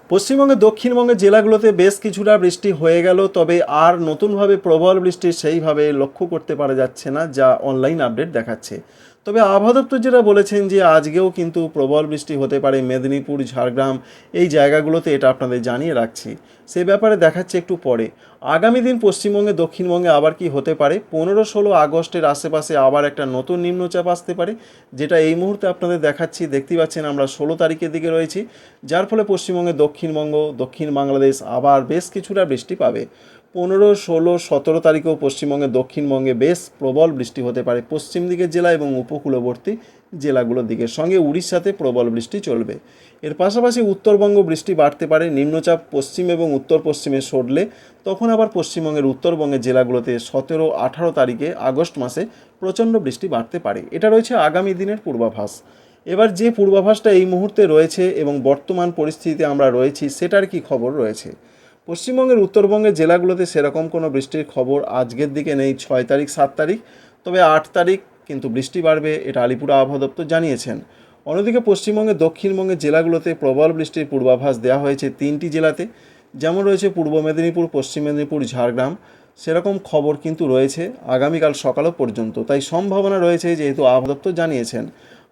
পশ্চিমবঙ্গের দক্ষিণবঙ্গের জেলাগুলোতে বেশ কিছুটা বৃষ্টি হয়ে গেল, তবে আর নতুনভাবে প্রবল বৃষ্টি সেইভাবে লক্ষ্য করতে পারা যাচ্ছে না, যা অনলাইন আপডেট দেখাচ্ছে। তবে আবহাওয়া দপ্তর যেটা বলেছেন যে আজকেও কিন্তু প্রবল বৃষ্টি হতে পারে মেদিনীপুর, ঝাড়গ্রাম এই জায়গাগুলোতে, এটা আপনাদের জানিয়ে রাখছি। সে ব্যাপারে দেখাচ্ছে একটু পরে। আগামী দিন পশ্চিমবঙ্গে দক্ষিণবঙ্গে আবার কি হতে পারে, 15-16 আগস্টের আশেপাশে আবার একটা নতুন নিম্নচাপ আসতে পারে, যেটা এই মুহূর্তে আপনাদের দেখাচ্ছি। দেখতেই পাচ্ছেন আমরা 16 তারিখের দিকে রয়েছি, যার ফলে পশ্চিমবঙ্গে দক্ষিণবঙ্গ, দক্ষিণ বাংলাদেশ আবার বেশ কিছুটা বৃষ্টি পাবে। 15, 16, 17 তারিখেও পশ্চিমবঙ্গে দক্ষিণবঙ্গে বেশ প্রবল বৃষ্টি হতে পারে পশ্চিম দিকের জেলা এবং উপকূলবর্তী জেলাগুলোর দিকে, সঙ্গে উড়িষ্যাতে প্রবল বৃষ্টি চলবে। এর পাশাপাশি উত্তরবঙ্গ বৃষ্টি বাড়তে পারে, নিম্নচাপ পশ্চিম এবং উত্তর পশ্চিমে সরলে তখন আবার পশ্চিমবঙ্গের উত্তরবঙ্গের জেলাগুলোতে 17, 18 তারিখে আগস্ট মাসে প্রচণ্ড বৃষ্টি বাড়তে পারে। এটা রয়েছে আগামী দিনের পূর্বাভাস। এবার যে পূর্বাভাসটা এই মুহূর্তে রয়েছে এবং বর্তমান পরিস্থিতিতে আমরা রয়েছি, সেটার কি খবর রয়েছে। পশ্চিমবঙ্গের উত্তরবঙ্গের জেলাগুলোতে সেরকম কোনো বৃষ্টির খবর আজকের দিকে নেই, 6 তারিখ 7 তারিখ, তবে 8 তারিখ কিন্তু বৃষ্টি বাড়বে, এটা আলিপুর আবহাওয়া দপ্তর জানিয়েছেন। অন্যদিকে পশ্চিমবঙ্গের দক্ষিণবঙ্গের জেলাগুলোতে প্রবল বৃষ্টির পূর্বাভাস দেওয়া হয়েছে 3টি জেলাতে, যেমন রয়েছে পূর্ব মেদিনীপুর, পশ্চিম মেদিনীপুর, ঝাড়গ্রাম। সেরকম খবর কিন্তু রয়েছে আগামীকাল সকালও পর্যন্ত, তাই সম্ভাবনা রয়েছে, যেহেতু আবহাওয়া দপ্তর জানিয়েছেন।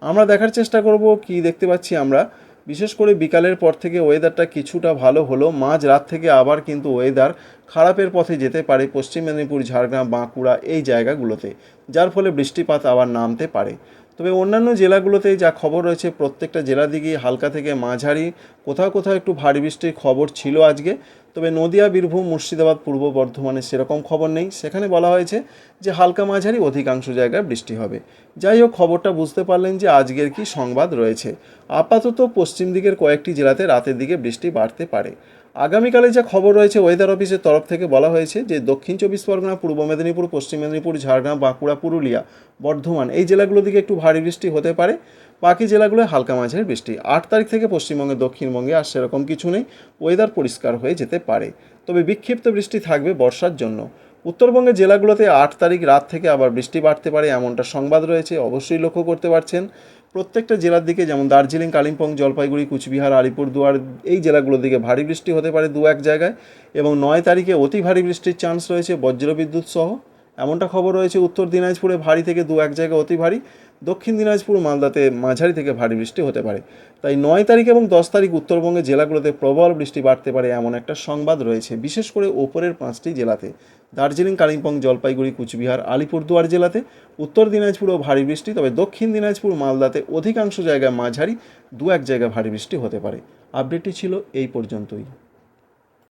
আমরা দেখার চেষ্টা করব কি দেখতে পাচ্ছি আমরা। বিশেষ করে বিকালের পর থেকে ওয়েদারটা কিছুটা ভালো হলো, মাঝ রাত থেকে আবার কিন্তু ওয়েদার খারাপের পথে যেতে পারে পশ্চিম মেদিনীপুর, ঝাড়গ্রাম, বাঁকুড়া এই জায়গাগুলোতে, যার ফলে বৃষ্টিপাত আবার নামতে পারে। তবে অন্যান্য জেলাগুলোতে যা খবর রয়েছে, প্রত্যেকটা জেলা দিকেই হালকা থেকে মাঝারি, কোথাও কোথাও একটু ভারী বৃষ্টির খবর ছিল আজকে। তবে নদিয়া, বীরভূম, মুর্শিদাবাদ, পূর্ব বর্ধমানে সেরকম খবর নেই, সেখানে বলা হয়েছে যে হালকা মাঝারি অধিকাংশ জায়গায় বৃষ্টি হবে। যাই হোক, খবরটা বুঝতে পারলেন যে আজকের কি সংবাদ রয়েছে। আপাতত পশ্চিম দিকের কয়েকটি জেলাতে রাতের দিকে বৃষ্টি বাড়তে পারে। আগামীকালে যা খবর রয়েছে, ওয়েদার অফিসের তরফ থেকে বলা হয়েছে যে দক্ষিণ 24 পরগনা, পূর্ব মেদিনীপুর, পশ্চিম মেদিনীপুর, ঝাড়গ্রাম, বাঁকুড়া, পুরুলিয়া, বর্ধমান এই জেলাগুলোর দিকে একটু ভারী বৃষ্টি হতে পারে, বাকি জেলাগুলোয় হালকা মাঝারি বৃষ্টি। 8 তারিখ থেকে পশ্চিমবঙ্গে দক্ষিণবঙ্গে আর সেরকম কিছু নেই, ওয়েদার পরিষ্কার হয়ে যেতে পারে। তবে বিক্ষিপ্ত বৃষ্টি থাকবে বর্ষার জন্য। উত্তরবঙ্গের জেলাগুলোতে 8 তারিখ রাত থেকে আবার বৃষ্টি বাড়তে পারে, এমনটা সংবাদ রয়েছে, অবশ্যই লক্ষ্য করতে পারছেন। প্রত্যেকটা জেলার দিকে, যেমন দার্জিলিং, কালিম্পং, জলপাইগুড়ি, কুচবিহার, আলিপুরদুয়ার এই জেলাগুলোর দিকে ভারী বৃষ্টি হতে পারে 2-1 জায়গায়, এবং 9 তারিখে অতি ভারী বৃষ্টির চান্স রয়েছে বজ্রবিদ্যুৎ সহ, এমনটা খবর রয়েছে। উত্তর দিনাজপুরে ভারী থেকে 2-1 জায়গায় অতি ভারী, দক্ষিণ দিনাজপুর, মালদাতে মাঝারি থেকে ভারী বৃষ্টি হতে পারে। তাই 9 তারিখ এবং 10 তারিখ উত্তরবঙ্গের জেলাগুলোতে প্রবল বৃষ্টি বাড়তে পারে, এমন একটা সংবাদ রয়েছে, বিশেষ করে ওপরের 5টি জেলাতে, দার্জিলিং, কালিম্পং, জলপাইগুড়ি, কুচবিহার, আলিপুরদুয়ার জেলাতে। উত্তর দিনাজপুরেও ভারী বৃষ্টি, তবে দক্ষিণ দিনাজপুর, মালদাতে অধিকাংশ জায়গায় মাঝারি, 2-1 জায়গায় ভারী বৃষ্টি হতে পারে। আপডেটটি ছিল এই পর্যন্তই।